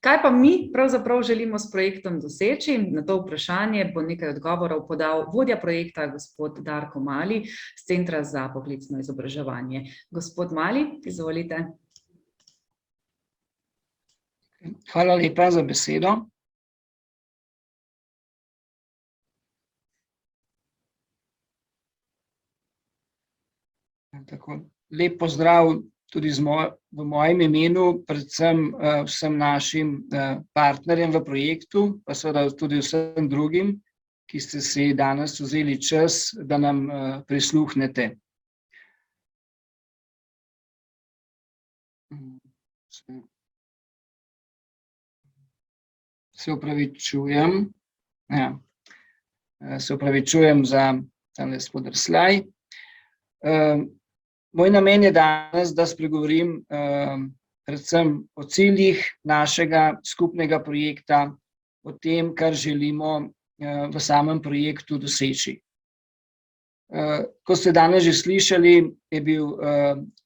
Kaj pa mi pravzaprav želimo s projektom doseči? Na to vprašanje bo nekaj odgovorov podal vodja projekta, gospod Darko Mali z Centra za poklicno izobraževanje. Gospod Mali, izvolite. Hvala lepa za besedo. Lep pozdrav tudi v mojem imenu, predvsem vsem našim partnerjem v projektu, pa seveda tudi vsem drugim, ki ste si danes vzeli čas, da nam prisluhnete. Se opravičujem za tale spodrsljaj. Moj namen je danes, da spregovorim predvsem o ciljih našega skupnega projekta, o tem, kar želimo v samem projektu doseči. Kot ste danes že slišali, je bil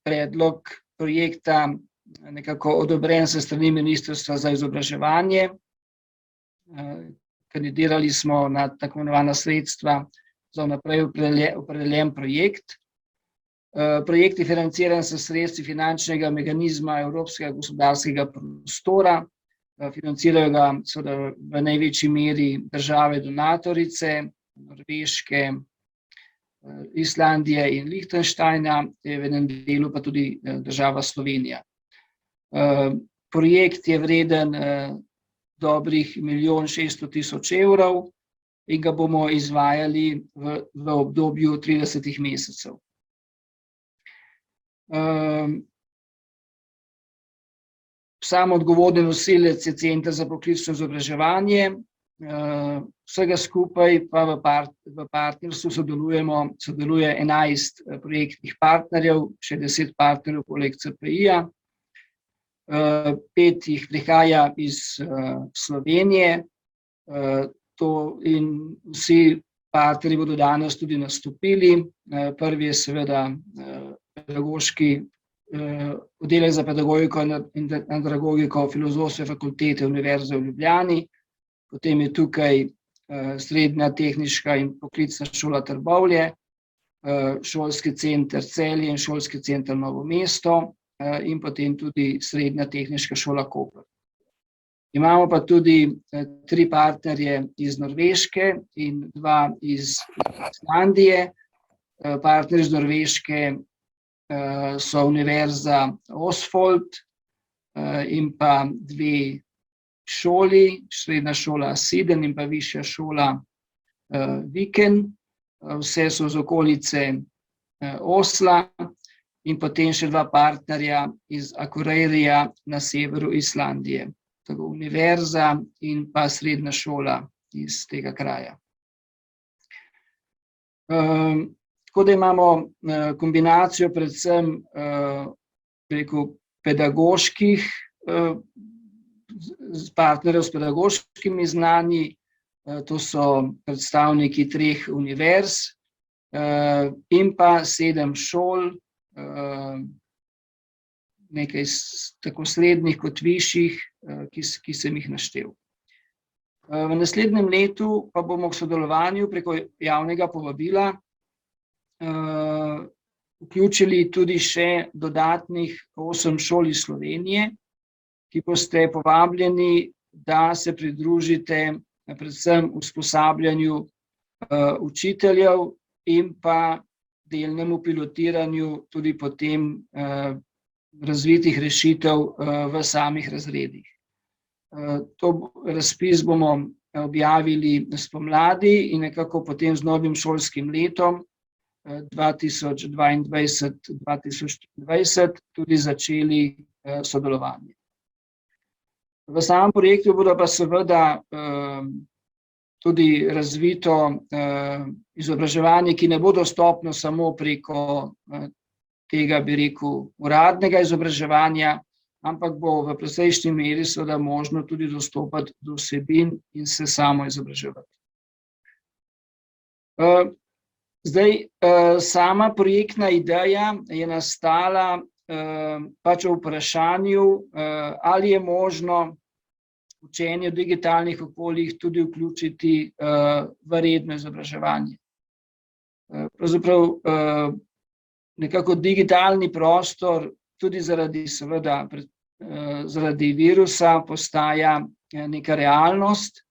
predlog projekta nekako odobren s strani Ministrstva za izobraževanje. Kandidirali smo na tako imenovana sredstva za vnaprej opredeljen projekt. Projekt je financiran s sredstvi finančnega mehanizma Evropskega gospodarskega prostora. Financirajo ga v največji meri države donatorice, Norveške, Islandije in Liechtensteina, v enem delu pa tudi država Slovenija. Projekt je vreden dobrih 1.600.000 evrov in ga bomo izvajali v obdobju 30 mesecev. Sam odgovorni nosilec je Center za poklicno izobraževanje, vsega skupaj pa v partnerstvu sodeluje 11 projektnih partnerjev, še 10 partnerjev poleg CPI-ja. 5 jih prihaja iz Slovenije, in vsi partnerji bodo danes tudi nastopili. Prvi je seveda oddelek za pedagogiko in andragogiko Filozofske fakultete Univerze v Ljubljani, potem je tukaj Srednja tehniška in poklicna šola Trbovlje, Šolski center Celje in Šolski center Novo mesto in potem tudi Srednja tehniška šola Koper. Imamo pa tudi 3 partnerje iz Norveške in 2 iz Islandije. Partnerji iz Norveške so Univerza Osfold in pa 2 šoli, Srednja šola Siden in pa Višja šola Viken. Vse so z okolice Osla in potem še 2 partnerja iz Akureyrija na severu Islandije. Tako univerza in pa srednja šola iz tega kraja. Tako da imamo kombinacijo predvsem pedagoških partnerjev s pedagoškimi znanji, to so predstavniki 3 univerz in pa 7 šol, nekaj tako srednjih kot višjih, ki sem jih naštel. V naslednjem letu pa bomo k sodelovanju preko javnega povabila vključili tudi še dodatnih 8 šol iz Slovenije, ki boste povabljeni, da se pridružite predvsem usposabljanju učiteljev in pa delnemu pilotiranju tudi potem razvitih rešitev v samih razredih. To razpis bomo objavili spomladi in nekako potem z novim šolskim letom 2022-2023 tudi začeli sodelovanje. V samem projektu bodo pa seveda tudi razvito izobraževanje, ki ne bo dostopno samo preko tega, bi rekel, uradnega izobraževanja, ampak bo v precejšnji meri seveda možno tudi dostopati do vsebin in se samo izobraževati. Sama projektna ideja je nastala pač v vprašanju, ali je možno učenje v digitalnih okoljih tudi vključiti v redno izobraževanje. Pravzaprav nekako digitalni prostor tudi zaradi virusa postaja neka realnost.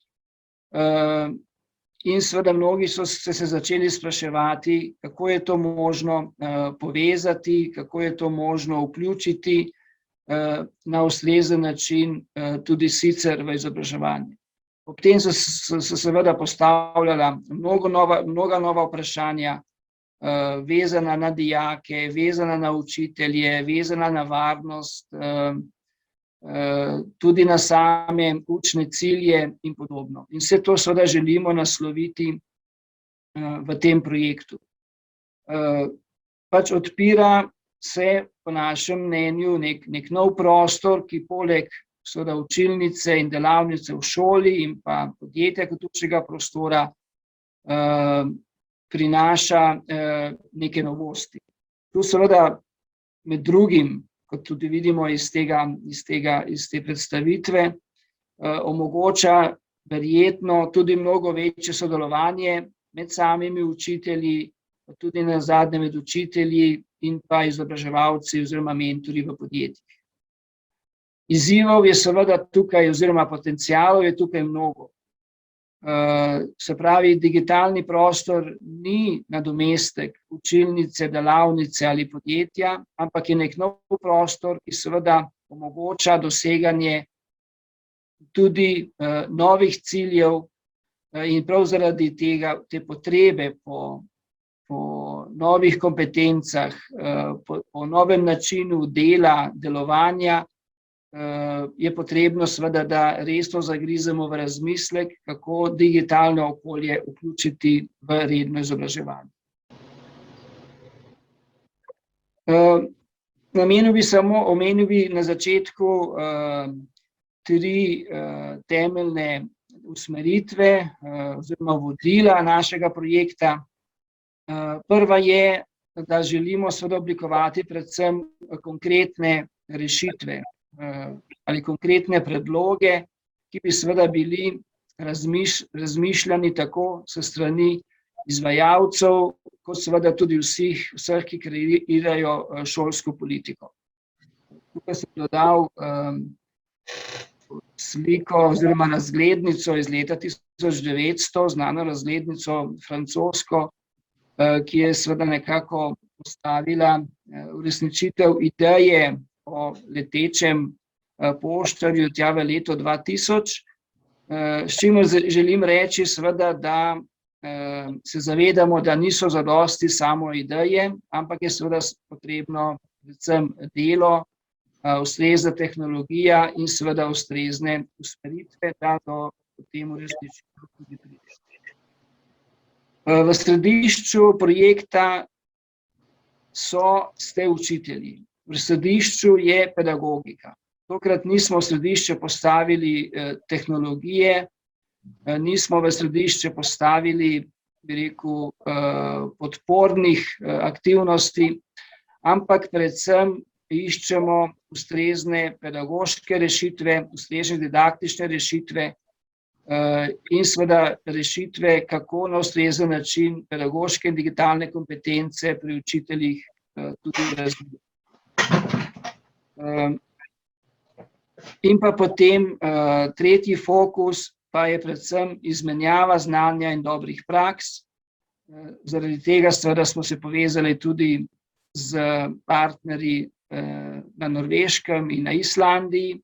In seveda mnogi so se začeli spraševati, kako je to možno povezati, kako je to možno vključiti na ustrezen način tudi sicer v izobraževanje. Ob tem so seveda postavljala mnoga nova vprašanja, vezana na dijake, vezana na učitelje, vezana na varnost, tudi na same učne cilje in podobno. In vse to seveda želimo nasloviti v tem projektu. Pač odpira se po našem mnenju nek nov prostor, ki poleg seveda učilnice in delavnice v šoli in pa podjetja kot učnega prostora prinaša neke novosti. Tu seveda med drugim, kot tudi vidimo iz te predstavitve, omogoča verjetno tudi mnogo večje sodelovanje med samimi učitelji, pa tudi nazadnje med učitelji in pa izobraževalci oziroma mentorji v podjetjih. Izzivov je seveda tukaj oziroma potencialov je tukaj mnogo. Se pravi, digitalni prostor ni nadomestek učilnice, delavnice ali podjetja, ampak je nek nov prostor, ki seveda omogoča doseganje tudi novih ciljev in prav zaradi te potrebe po novih kompetencah, po novem načinu dela, delovanja, je potrebno seveda, da resno zagrizemo v razmislek, kako digitalno okolje vključiti v redno izobraževanje. Omenil bi na začetku 3 temeljne usmeritve oziroma vodila našega projekta. Prva je, da želimo seveda oblikovati predvsem konkretne rešitve ali konkretne predloge, ki bi seveda bili razmišljani tako s strani izvajalcev, kot seveda tudi vseh, ki kreirajo šolsko politiko. Tukaj sem dodal sliko oziroma razglednico iz leta 1900, znano razglednico francosko, ki je seveda nekako postavila uresničitev ideje o letečem poštarju tja v leto 2000, s čimer želim reči seveda, da se zavedamo, da niso zadosti samo ideje, ampak je seveda potrebno predvsem delo, ustrezna tehnologija in seveda ustrezne usmeritve, da do potem uresničitev tudi pride. V središču projekta ste učitelji. V središču je pedagogika. Tokrat nismo v središče postavili tehnologije, nismo v središče postavili, bi rekel, podpornih aktivnosti, ampak predvsem iščemo ustrezne pedagoške rešitve, ustrezne didaktične rešitve in seveda rešitve, kako na ustrezen način pedagoške in digitalne kompetence pri učiteljih tudi razvijati. In pa potem tretji fokus pa je predvsem izmenjava znanja in dobrih praks. Zaradi tega seveda smo se povezali tudi z partnerji na Norveškem in na Islandiji,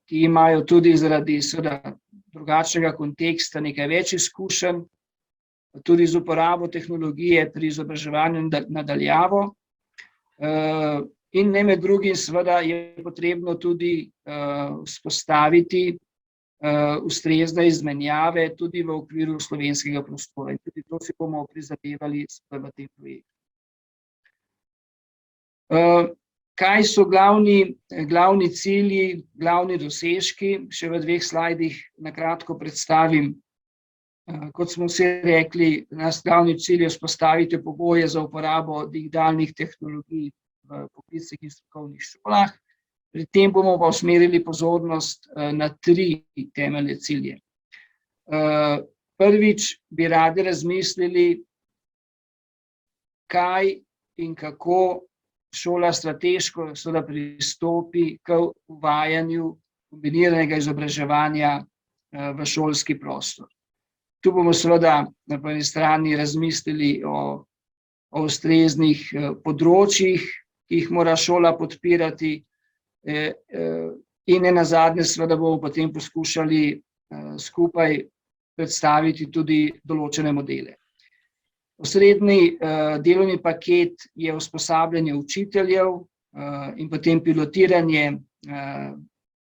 ki imajo tudi zaradi seveda drugačnega konteksta nekaj več izkušenj, tudi z uporabo tehnologije pri izobraževanju nadaljavo. In ne med drugim seveda je potrebno tudi vzpostaviti ustrezne izmenjave tudi v okviru slovenskega prostora. In tudi to si bomo prizadevali v tem projektu. Kaj so glavni cilji, glavni dosežki? Še v 2 slajdih na kratko predstavim. Kot smo vsi rekli, naš glavni cilj je vzpostaviti pogoje za uporabo digitalnih tehnologij v poklicnih in strokovnih šolah. Pri tem bomo pa usmerili pozornost na 3 temeljne cilje. Prvič bi radi razmislili, kaj in kako šola strateško pristopi k uvajanju kombiniranega izobraževanja v šolski prostor. Tu bomo seveda na eni strani razmislili o ustreznih področjih, ki jih mora šola podpirati, in nenazadnje seveda bomo potem poskušali skupaj predstaviti tudi določene modele. Osrednji delovni paket je usposabljanje učiteljev in potem pilotiranje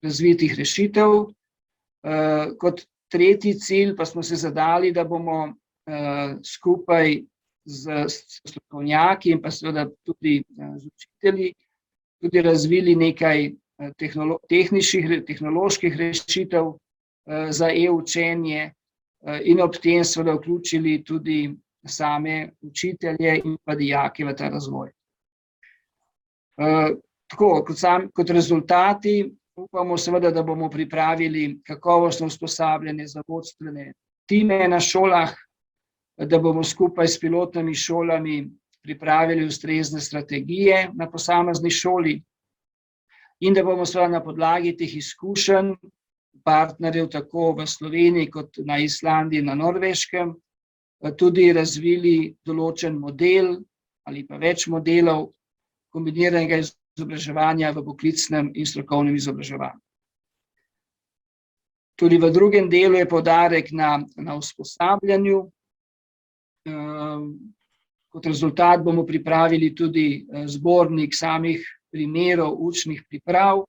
razvitih rešitev. Kot tretji cilj pa smo se zadali, da bomo skupaj z strokovnjaki in pa seveda tudi z učitelji tudi razvili nekaj tehnoloških rešitev za e-učenje in ob tem seveda vključili tudi same učitelje in pa dijake v ta razvoj. Tako, kot rezultati upamo seveda, da bomo pripravili kakovostno usposabljanje za vodstvene time na šolah, da bomo skupaj s pilotnimi šolami pripravili ustrezne strategije na posamezni šoli in da bomo seveda na podlagi teh izkušenj partnerjev tako v Sloveniji kot na Islandiji in na Norveškem tudi razvili določen model ali pa več modelov kombiniranega izobraževanja v poklicnem in strokovnem izobraževanju. Tudi v drugem delu je poudarek na usposabljanju. Kot rezultat bomo pripravili tudi zbornik samih primerov učnih priprav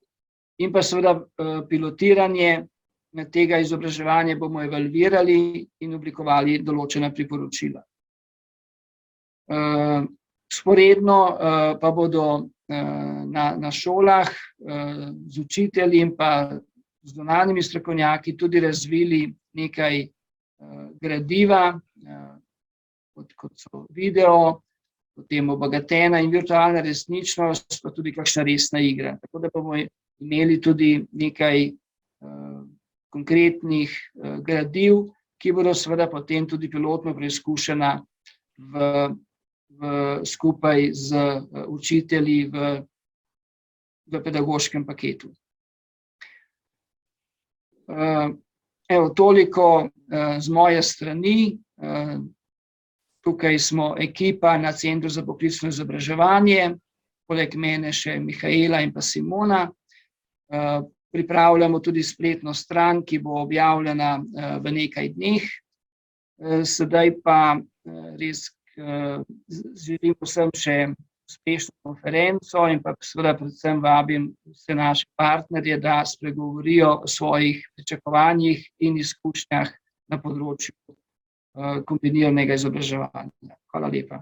in pa seveda pilotiranje tega izobraževanja bomo evalvirali in oblikovali določena priporočila. Vzporedno pa bodo na šolah z učitelji in pa z zunanjimi strokovnjaki tudi razvili nekaj gradiva, kot so video, potem obogatena in virtualna resničnost, pa tudi kakšna resna igra. Tako da bomo imeli tudi nekaj konkretnih gradiv, ki bodo seveda potem tudi pilotno preizkušena skupaj z učitelji v pedagoškem paketu. Toliko z moje strani. Tukaj smo ekipa na Centru za poklicno izobraževanje, poleg mene še Mihaela in pa Simona. Pripravljamo tudi spletno stran, ki bo objavljena v nekaj dneh. Sedaj pa res želim vsem še uspešno konferenco in pa seveda predvsem vabim vse naše partnerje, da spregovorijo o svojih pričakovanjih in izkušnjah na področju kombiniranega izobraževanja. Hvala lepa.